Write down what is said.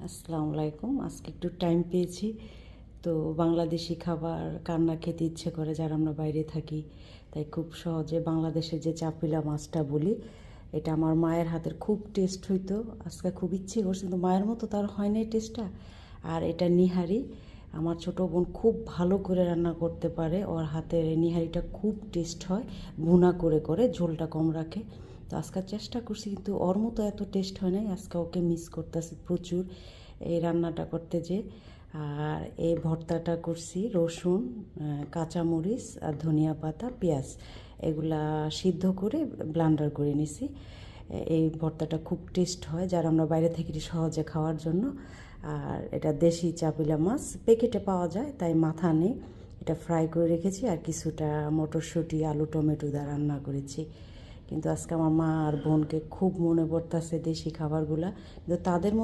আসসালামু আলাইকুম। আজকে একটু টাইম পেয়েছি, তো বাংলাদেশি খাবার কান্না খেতে ইচ্ছে করে যারা আমরা বাইরে থাকি। তাই খুব সহজে বাংলাদেশের যে চাপিলা মাছটা বলি, এটা আমার মায়ের হাতের খুব টেস্ট হইতো। আজকে খুব ইচ্ছে করছে, কিন্তু মায়ের মতো তার হয় নাই টেস্টটা। আর এটা নিহারি, আমার ছোটো বোন খুব ভালো করে রান্না করতে পারে। ওর হাতের এই নিহারিটা খুব টেস্ট হয়, ভুনা করে করে, ঝোলটা কম রাখে। তো আজকে চেষ্টা করছি, কিন্তু ওর মতো এত টেস্ট হয় নাই। আজকে ওকে মিস করতেছি প্রচুর এই রান্নাটা করতে যে। আর এই ভর্তাটা করছি রসুন, কাঁচামরিচ আর ধনিয়া পাতা, পেঁয়াজ, এগুলা সিদ্ধ করে ব্লান্ডার করে নিছি। এই ভর্তাটা খুব টেস্ট হয় যারা আমরা বাইরে থেকে সহজে খাওয়ার জন্য। আর এটা দেশি চাপিলা মাছ, প্যাকেটে পাওয়া যায়, তাই মাথা নেই। এটা ফ্রাই করে রেখেছি, আর কিছুটা মটরশুঁটি, আলু, টমেটো দিয়ে রান্না করেছি। কিন্তু আজকে আমার মা আর বোনকে খুব মনে পড়তেছে দেশি খাবারগুলা, কিন্তু তাদের মধ্যে